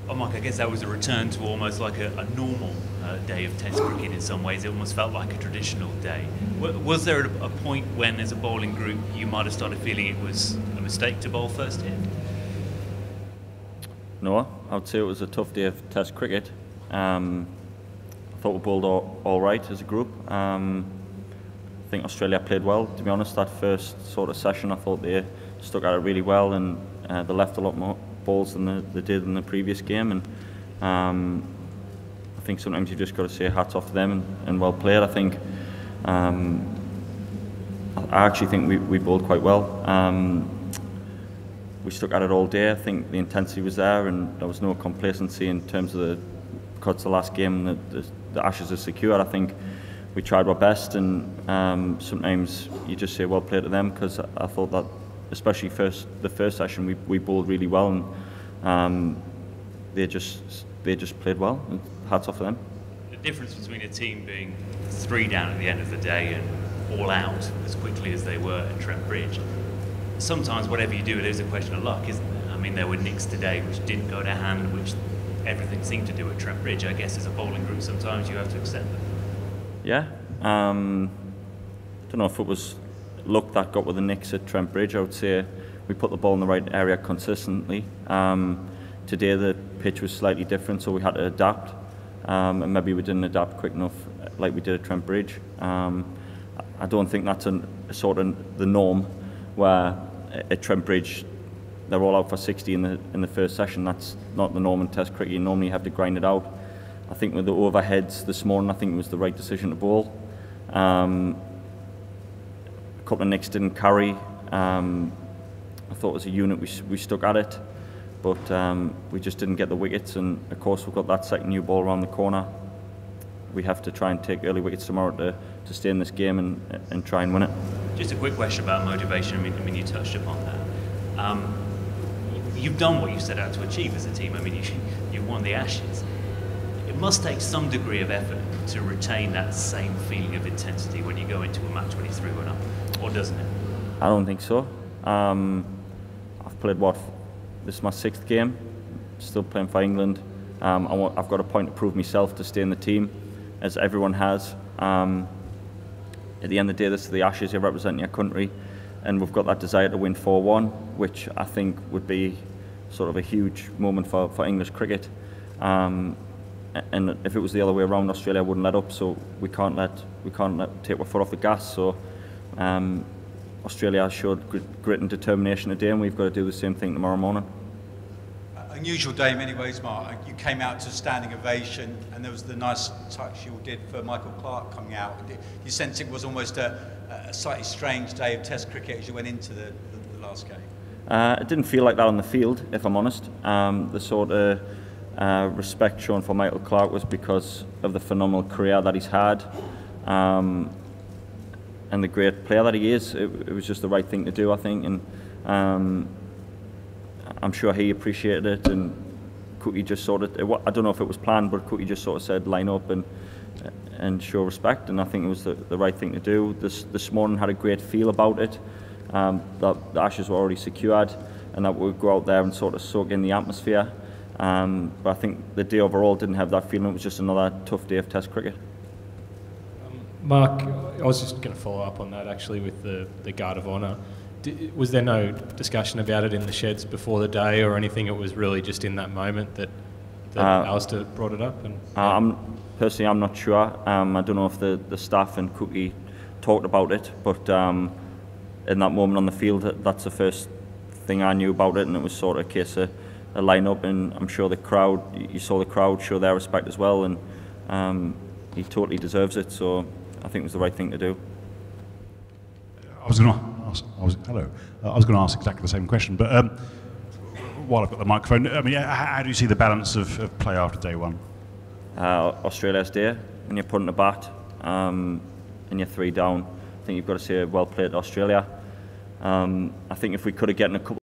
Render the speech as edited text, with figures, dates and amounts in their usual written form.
Oh, Mike, I guess that was a return to almost like a normal day of Test cricket in some ways. It almost felt like a traditional day. Was there a point when, as a bowling group, you might have started feeling it was a mistake to bowl first hit? No, I would say it was a tough day of Test cricket. I thought we bowled all right as a group. I think Australia played well, to be honest. That first sort of session, I thought they stuck at it really well, and they left a lot more balls than they did in the previous game. And I think sometimes you just got to say hats off to them and well played. I think I actually think we bowled quite well. We stuck at it all day. I think the intensity was there, and there was no complacency in terms of because the last game the Ashes are secured. I think we tried our best, and sometimes you just say well played to them, because I thought that especially the first session we bowled really well, and they just played well. And hats off to them. The difference between a team being 3 down at the end of the day and all out as quickly as they were at Trent Bridge. Sometimes whatever you do, it is a question of luck, isn't it? I mean, there were nicks today which didn't go to hand, which everything seemed to do at Trent Bridge. I guess as a bowling group, sometimes you have to accept them. Yeah. I don't know if it was luck that got with the nicks at Trent Bridge. I would say we put the ball in the right area consistently. Today the pitch was slightly different, so we had to adapt, and maybe we didn't adapt quick enough like we did at Trent Bridge. I don't think that's a sort of the norm, where at Trent Bridge they're all out for 60 in the first session. That's not the norm in Test cricket. You normally have to grind it out. I think with the overheads this morning, I think it was the right decision to bowl. A couple of nicks didn't carry. I thought as a unit we stuck at it, but we just didn't get the wickets, and of course we've got that second new ball around the corner. We have to try and take early wickets tomorrow to stay in this game and try and win it. Just a quick question about motivation. I mean you touched upon that. You've done what you set out to achieve as a team. I mean, you won the Ashes. It must take some degree of effort to retain that same feeling of intensity when you go into a match when you're 3-1 up, or doesn't it? I don't think so. I've played this is my 6th game, still playing for England. I've got a point to prove myself to stay in the team, as everyone has. At the end of the day, this is the Ashes. You're representing your country, and we've got that desire to win 4-1, which I think would be sort of a huge moment for English cricket. And if it was the other way around, Australia wouldn't let up. So we can't take our foot off the gas. So Australia showed grit and determination today, and we've got to do the same thing tomorrow morning. Unusual day in many ways, Mark. You came out to a standing ovation, and there was the nice touch you all did for Michael Clarke coming out. You sense it was almost a slightly strange day of Test cricket as you went into the last game? It didn't feel like that on the field, if I'm honest. The sort of respect shown for Michael Clarke was because of the phenomenal career that he's had, and the great player that he is. It was just the right thing to do, I think, and I'm sure he appreciated it. And Cookie just sort of, I don't know if it was planned, but Cookie just sort of said line up and show respect, and I think it was the right thing to do. This morning had a great feel about it, that the Ashes were already secured, and that we would go out there and sort of soak in the atmosphere. But I think the day overall didn't have that feeling. It was just another tough day of Test cricket. Mark, I was just going to follow up on that actually with the Guard of Honour. Was there no discussion about it in the sheds before the day or anything? It was really just in that moment that Alistair brought it up? And personally, I'm not sure. I don't know if the staff and Cookie talked about it, but in that moment on the field, that's the first thing I knew about it, and it was sort of a case of a line-up, and I'm sure you saw the crowd show their respect as well, and he totally deserves it, so I think it was the right thing to do. I was going to ask exactly the same question, but while I've got the microphone, I mean, how do you see the balance of play after day one? Australia's day, when you're putting a bat and you're 3 down, I think you've got to say well played to Australia. I think if we could have gotten a couple